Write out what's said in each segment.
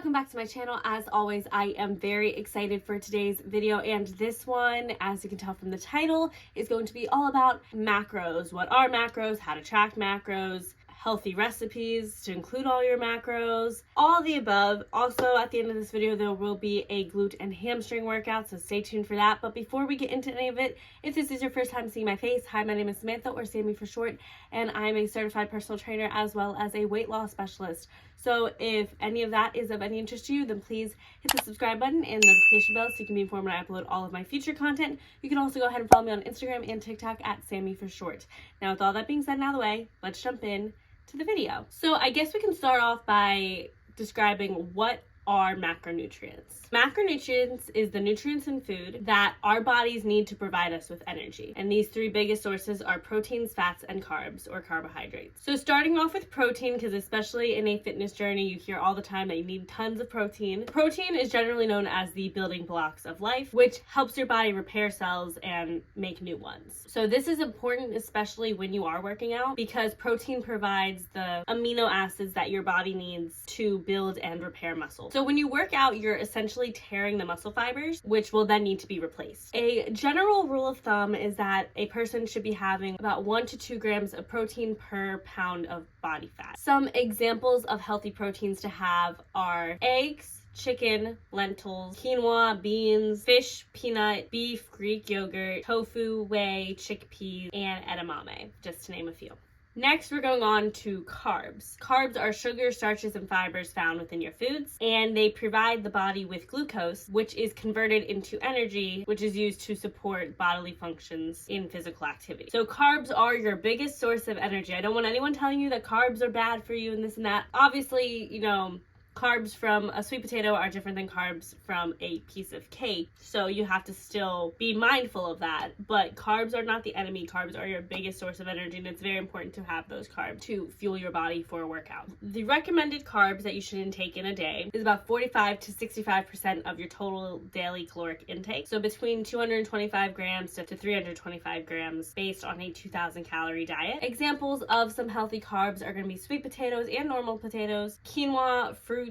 welcome back to my channel. As always, I am very excited for today's video, and this one, as you can tell from the title, is going to be all about macros. What are macros? How to track macros, healthy recipes to include all your macros, all the above. Also, at the end of this video, there will be a glute and hamstring workout, so stay tuned for that. But before we get into any of it, if this is your first time seeing my face, hi, my name is Samantha, or Sammy for short, and I'm a certified personal trainer as well as a weight loss specialist. So if any of that is of any interest to you, then please hit the subscribe button and notification bell so you can be informed when I upload all of my future content. You can also go ahead and follow me on Instagram and TikTok at Sammy for short. Now, with all that being said and out of the way, let's jump in to the video. So I guess we can start off by describing what are macronutrients. Macronutrients is the nutrients in food that our bodies need to provide us with energy. And these three biggest sources are proteins, fats, and carbs, or carbohydrates. So starting off with protein, because especially in a fitness journey, you hear all the time that you need tons of protein. Protein is generally known as the building blocks of life, which helps your body repair cells and make new ones. So this is important, especially when you are working out, because protein provides the amino acids that your body needs to build and repair muscle. So when you work out, you're essentially tearing the muscle fibers, which will then need to be replaced. A general rule of thumb is that a person should be having about 1 to 2 grams of protein per pound of body fat. Some examples of healthy proteins to have are eggs, chicken, lentils, quinoa, beans, fish, peanut, beef, Greek yogurt, tofu, whey, chickpeas, and edamame, just to name a few. Next, we're going on to carbs. Carbs are sugar, starches, and fibers found within your foods, and they provide the body with glucose, which is converted into energy, which is used to support bodily functions in physical activity. So carbs are your biggest source of energy. I don't want anyone telling you that carbs are bad for you and this and that. Obviously, carbs from a sweet potato are different than carbs from a piece of cake, so you have to still be mindful of that. But carbs are not the enemy. Carbs are your biggest source of energy, and it's very important to have those carbs to fuel your body for a workout. The recommended carbs that you should intake in a day is about 45 to 65% of your total daily caloric intake, so between 225 grams to 325 grams based on a 2,000 calorie diet. Examples of some healthy carbs are going to be sweet potatoes and normal potatoes, quinoa, fruits,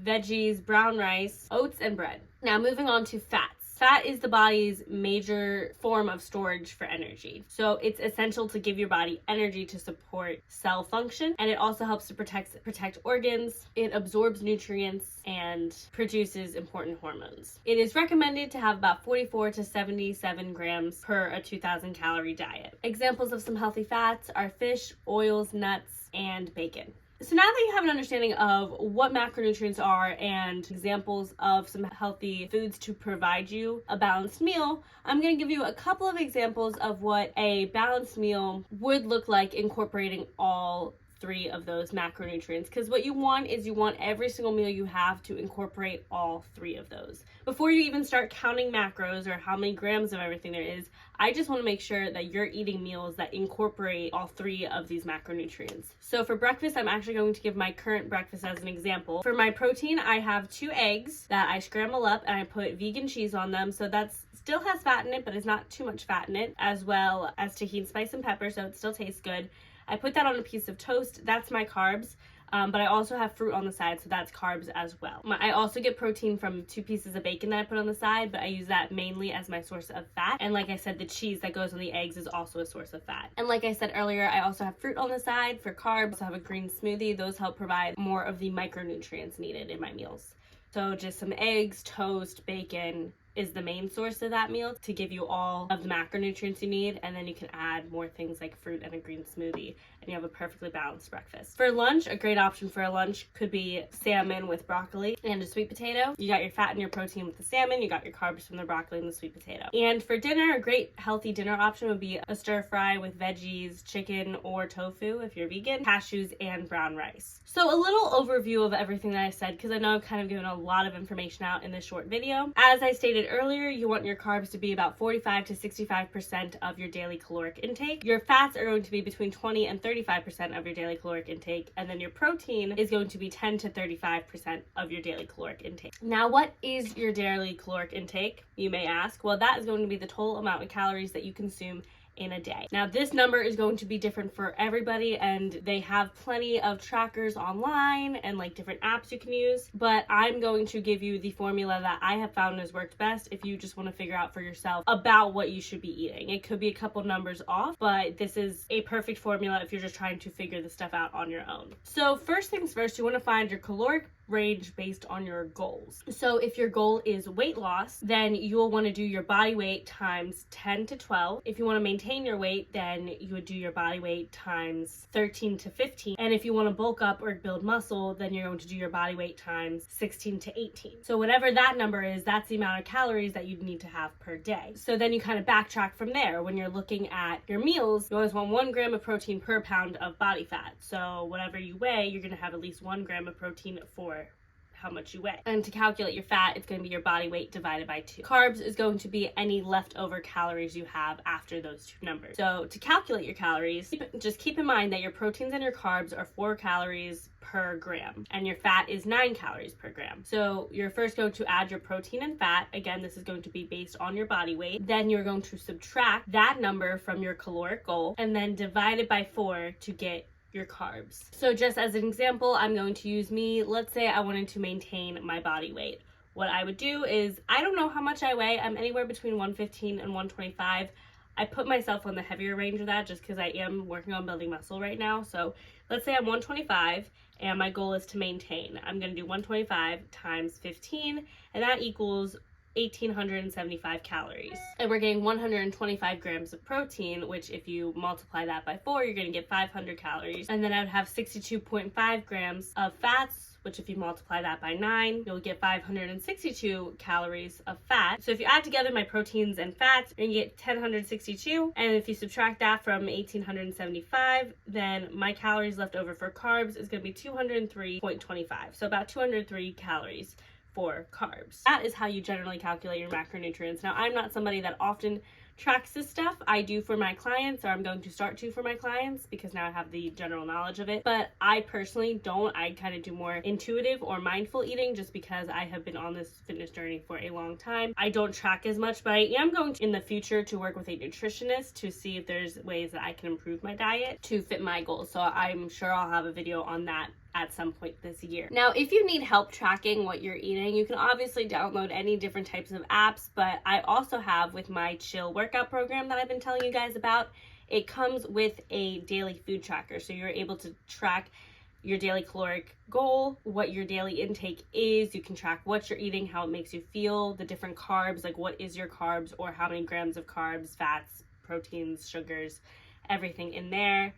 veggies, brown rice, oats, and bread. Now, moving on to fats. Fat is the body's major form of storage for energy. So it's essential to give your body energy to support cell function, and it also helps to protect organs. It absorbs nutrients and produces important hormones. It is recommended to have about 44 to 77 grams per a 2,000 calorie diet. Examples of some healthy fats are fish, oils, nuts, and bacon. So now that you have an understanding of what macronutrients are and examples of some healthy foods to provide you a balanced meal, I'm going to give you a couple of examples of what a balanced meal would look like incorporating all 3 of those macronutrients, because what you want is you want every single meal you have to incorporate all 3 of those. Before you even start counting macros or how many grams of everything there is, I just want to make sure that you're eating meals that incorporate all 3 of these macronutrients. So for breakfast, I'm actually going to give my current breakfast as an example. For my protein, I have 2 eggs that I scramble up and I put vegan cheese on them, so that's still has fat in it, but it's not too much fat in it, as well as tahini, spice, and pepper, so it still tastes good. I put that on a piece of toast. That's my carbs. But I also have fruit on the side, so that's carbs as well. I also get protein from 2 pieces of bacon that I put on the side, but I use that mainly as my source of fat. And like I said, the cheese that goes on the eggs is also a source of fat. And like I said earlier, I also have fruit on the side for carbs. I also have a green smoothie. Those help provide more of the micronutrients needed in my meals. So just some eggs, toast, bacon is the main source of that meal to give you all of the macronutrients you need, and then you can add more things like fruit and a green smoothie, and you have a perfectly balanced breakfast. For lunch, a great option for a lunch could be salmon with broccoli and a sweet potato. You got your fat and your protein with the salmon, you got your carbs from the broccoli and the sweet potato. And for dinner, a great healthy dinner option would be a stir fry with veggies, chicken, or tofu if you're vegan, cashews, and brown rice. So a little overview of everything that I said, because I know I've kind of given a lot of information out in this short video. As I stated earlier, you want your carbs to be about 45 to 65% of your daily caloric intake. Your fats are going to be between 20 and 35% of your daily caloric intake, and then your protein is going to be 10 to 35% of your daily caloric intake. Now, what is your daily caloric intake, you may ask? Well, that is going to be the total amount of calories that you consume in a day. Now this number is going to be different for everybody, and they have plenty of trackers online and like different apps you can use, but I'm going to give you the formula that I have found has worked best if you just want to figure out for yourself about what you should be eating. It could be a couple numbers off, but this is a perfect formula if you're just trying to figure this stuff out on your own. So first things first, you want to find your caloric range based on your goals. So if your goal is weight loss, then you will want to do your body weight times 10 to 12. If you want to maintain your weight, then you would do your body weight times 13 to 15. And if you want to bulk up or build muscle, then you're going to do your body weight times 16 to 18. So whatever that number is, that's the amount of calories that you need to have per day. So then you kind of backtrack from there. When you're looking at your meals, you always want 1 gram of protein per pound of body fat. So whatever you weigh, you're going to have at least 1 gram of protein for how much you weigh. And to calculate your fat, it's going to be your body weight divided by 2. Carbs is going to be any leftover calories you have after those 2 numbers. So to calculate your calories, just keep in mind that your proteins and your carbs are 4 calories per gram, and your fat is 9 calories per gram. So you're first going to add your protein and fat. Again, this is going to be based on your body weight. Then you're going to subtract that number from your caloric goal and then divide it by 4 to get your carbs. So just as an example, I'm going to use me. Let's say I wanted to maintain my body weight. What I would do is, I don't know how much I weigh. I'm anywhere between 115 and 125. I put myself on the heavier range of that just because I am working on building muscle right now. So let's say I'm 125 and my goal is to maintain. I'm going to do 125 times 15, and that equals 1,875 calories. And we're getting 125 grams of protein, which if you multiply that by 4, you're going to get 500 calories. And then I would have 62.5 grams of fats, which if you multiply that by 9, you'll get 562 calories of fat. So if you add together my proteins and fats, you're gonna get 1,062. And if you subtract that from 1,875, then my calories left over for carbs is gonna be 203.25. So about 203 calories for carbs. That is how you generally calculate your macronutrients. Now, I'm not somebody that often tracks this stuff. I do for my clients, or I'm going to start to for my clients because now I have the general knowledge of it. But I personally don't. I kind of do more intuitive or mindful eating just because I have been on this fitness journey for a long time. I don't track as much, but I am going to, in the future, to work with a nutritionist to see if there's ways that I can improve my diet to fit my goals. So I'm sure I'll have a video on that at some point this year. Now, if you need help tracking what you're eating, you can obviously download any different types of apps, but I also have with my chill workout program that I've been telling you guys about, it comes with a daily food tracker. So you're able to track your daily caloric goal, what your daily intake is. You can track what you're eating, how it makes you feel, the different carbs, like what is your carbs or how many grams of carbs, fats, proteins, sugars, everything in there.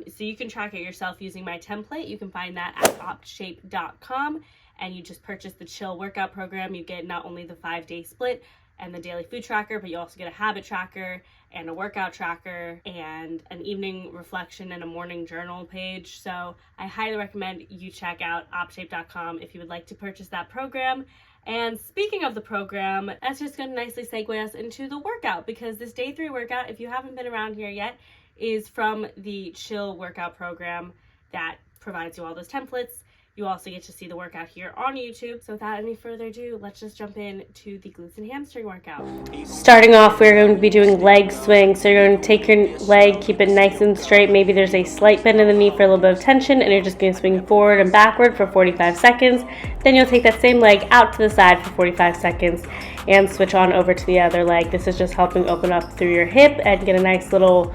So you can track it yourself using my template. You can find that at optshape.com, and you just purchase the chill workout program. You get not only the 5-day split and the daily food tracker, but you also get a habit tracker and a workout tracker and an evening reflection and a morning journal page. So I highly recommend you check out optshape.com if you would like to purchase that program. And speaking of the program, that's just going to nicely segue us into the workout, because this day 3 workout, if you haven't been around here yet, is from the chill workout program that provides you all those templates. You also get to see the workout here on YouTube. So without any further ado, let's just jump into the glutes and hamstring workout. Starting off, we're going to be doing leg swings. So you're going to take your leg, keep it nice and straight. Maybe there's a slight bend in the knee for a little bit of tension, and you're just going to swing forward and backward for 45 seconds. Then you'll take that same leg out to the side for 45 seconds and switch on over to the other leg. This is just helping open up through your hip and get a nice little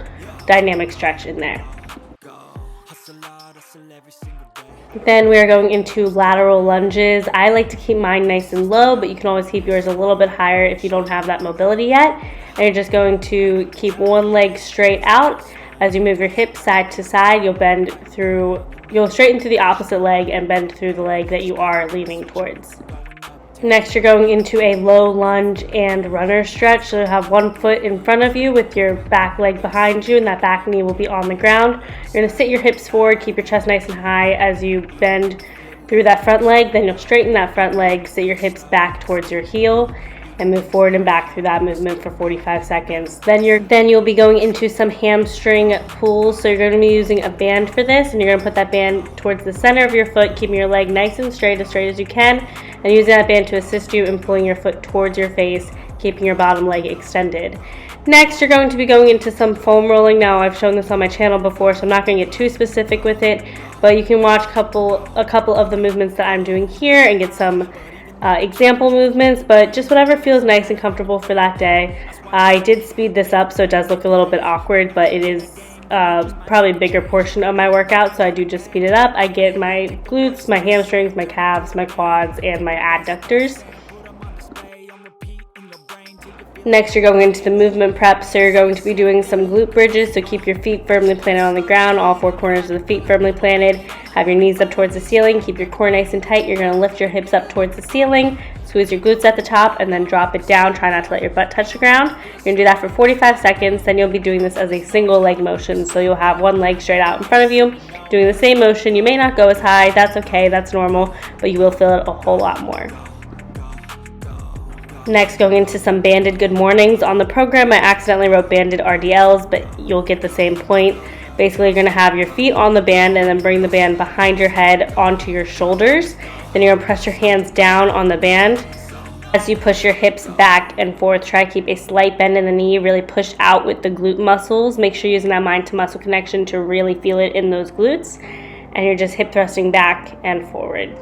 dynamic stretch in there. Then we are going into lateral lunges. I like to keep mine nice and low, but you can always keep yours a little bit higher if you don't have that mobility yet. And you're just going to keep one leg straight out. As you move your hips side to side, you'll straighten to the opposite leg and bend through the leg that you are leaning towards. Next, you're going into a low lunge and runner stretch. So you'll have one foot in front of you with your back leg behind you, and that back knee will be on the ground. You're going to sit your hips forward, keep your chest nice and high as you bend through that front leg. Then you'll straighten that front leg, sit your hips back towards your heel, and move forward and back through that movement for 45 seconds. Then you'll be going into some hamstring pulls. So you're going to be using a band for this, and you're going to put that band towards the center of your foot, keeping your leg nice and straight as you can, and using that band to assist you in pulling your foot towards your face, keeping your bottom leg extended. Next, you're going to be going into some foam rolling. Now, I've shown this on my channel before, so I'm not going to get too specific with it, but you can watch a couple of the movements that I'm doing here and get some example movements, but just whatever feels nice and comfortable for that day. I did speed this up, so it does look a little bit awkward, but it is probably a bigger portion of my workout, so I do just speed it up. I get my glutes, my hamstrings, my calves, my quads, and my adductors. Next, you're going into the movement prep, so you're going to be doing some glute bridges, so keep your feet firmly planted on the ground, all four corners of the feet firmly planted. Have your knees up towards the ceiling, keep your core nice and tight. You're going to lift your hips up towards the ceiling, squeeze your glutes at the top, and then drop it down. Try not to let your butt touch the ground. You're going to do that for 45 seconds, then you'll be doing this as a single leg motion, so you'll have one leg straight out in front of you, doing the same motion. You may not go as high, that's okay, that's normal, but you will feel it a whole lot more. Next, going into some banded good mornings. On the program, I accidentally wrote banded RDLs, but you'll get the same point. Basically, you're going to have your feet on the band and then bring the band behind your head onto your shoulders. Then you're going to press your hands down on the band. As you push your hips back and forth, try to keep a slight bend in the knee, really push out with the glute muscles. Make sure you're using that mind to muscle connection to really feel it in those glutes. And you're just hip thrusting back and forward.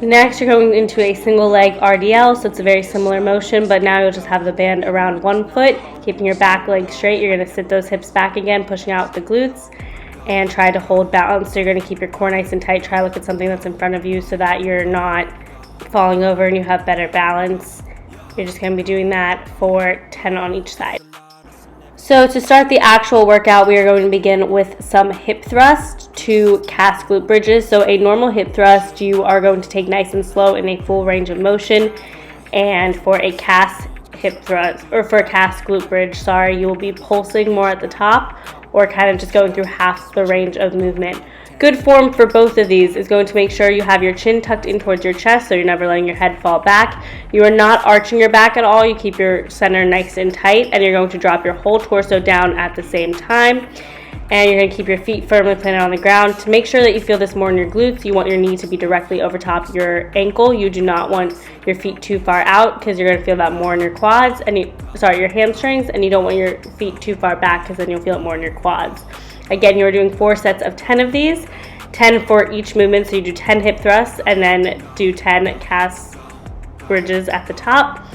Next, you're going into a single leg RDL, so it's a very similar motion, but now you'll just have the band around one foot, keeping your back leg straight. You're going to sit those hips back again, pushing out the glutes, and try to hold balance. So you're going to keep your core nice and tight. Try to look at something that's in front of you so that you're not falling over and you have better balance. You're just going to be doing that for 10 on each side. So to start the actual workout, we are going to begin with some hip thrust to cast glute bridges. So a normal hip thrust, you are going to take nice and slow in a full range of motion. And for a cast hip thrust, or for a cast glute bridge, you will be pulsing more at the top or kind of just going through half the range of movement. Good form for both of these is going to make sure you have your chin tucked in towards your chest, so you're never letting your head fall back. You are not arching your back at all. You keep your center nice and tight, and you're going to drop your whole torso down at the same time. And you're going to keep your feet firmly planted on the ground. To make sure that you feel this more in your glutes, you want your knee to be directly over top your ankle. You do not want your feet too far out because you're going to feel that more in your quads, and your hamstrings, and you don't want your feet too far back because then you'll feel it more in your quads. Again, you're doing 4 sets of 10 of these, 10 for each movement. So you do 10 hip thrusts and then do 10 cast bridges at the top.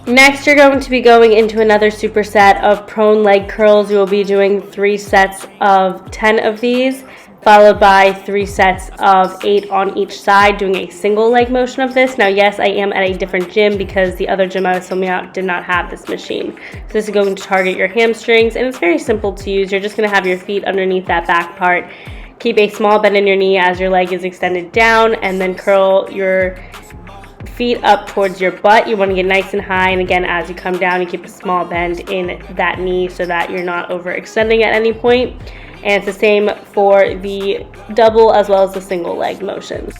Next, you're going to be going into another superset of prone leg curls. You will be doing 3 sets of 10 of these, followed by 3 sets of 8 on each side, doing a single leg motion of this. Now, yes, I am at a different gym because the other gym I was filming out did not have this machine. So this is going to target your hamstrings, and it's very simple to use. You're just going to have your feet underneath that back part. Keep a small bend in your knee as your leg is extended down, and then curl your feet up towards your butt. You want to get nice and high, and again, as you come down, you keep a small bend in that knee so that you're not overextending at any point. And it's the same for the double as well as the single leg motions.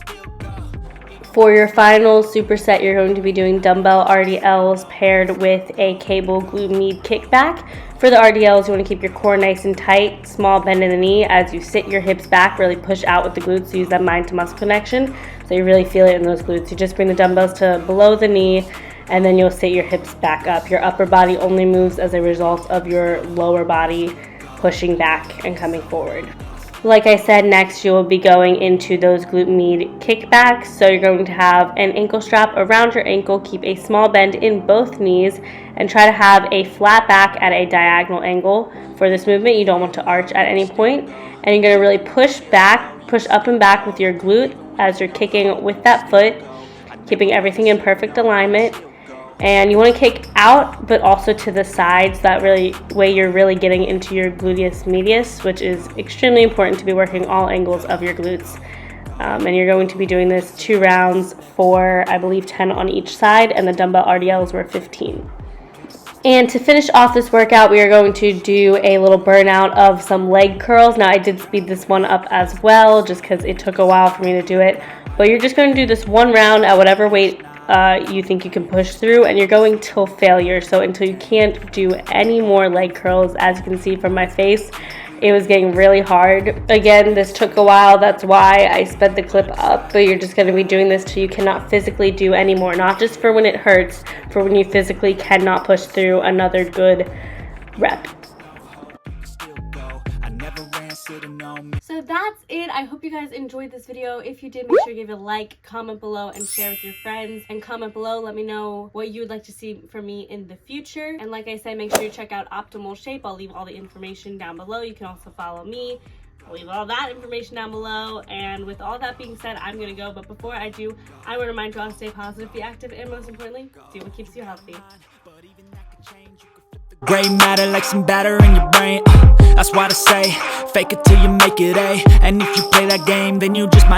For your final superset, you're going to be doing dumbbell RDLs paired with a cable glute med kickback. For the RDLs, you want to keep your core nice and tight, small bend in the knee. As you sit your hips back, really push out with the glutes, use that mind to muscle connection so you really feel it in those glutes. You just bring the dumbbells to below the knee, and then you'll sit your hips back up. Your upper body only moves as a result of your lower body pushing back and coming forward. Like I said, next you will be going into those glute med kickbacks. So you're going to have an ankle strap around your ankle, keep a small bend in both knees, and try to have a flat back at a diagonal angle. For this movement, you don't want to arch at any point, and you're going to really push up and back with your glute as you're kicking with that foot, keeping everything in perfect alignment. And you want to kick out, but also to the sides. That way you're really getting into your gluteus medius, which is extremely important to be working all angles of your glutes. And you're going to be doing this 2 rounds for, I believe, 10 on each side, and the dumbbell RDLs were 15. And to finish off this workout, we are going to do a little burnout of some leg curls. Now, I did speed this one up as well, just because it took a while for me to do it. But you're just going to do this 1 round at whatever weight you think you can push through, and you're going till failure, so until you can't do any more leg curls. As you can see from my face, it was getting really hard. Again, this took a while. That's why I sped the clip up, but you're just going to be doing this till you cannot physically do anymore. Not just for when it hurts, for when you physically cannot push through another good rep. So that's it. I hope you guys enjoyed this video. If you did, make sure you give it a like, comment below, and share with your friends. And comment below, let me know what you would like to see from me in the future. And like I said, make sure you check out Optimal Shape. I'll leave all the information down below. You can also follow me. I'll leave all that information down below. And with all that being said, I'm gonna go. But before I do, I want to remind you all to stay positive, be active, and most importantly, do what keeps you healthy. Gray matter like some batter in your brain. That's why I say, fake it till you make it A. And if you play that game, then you just might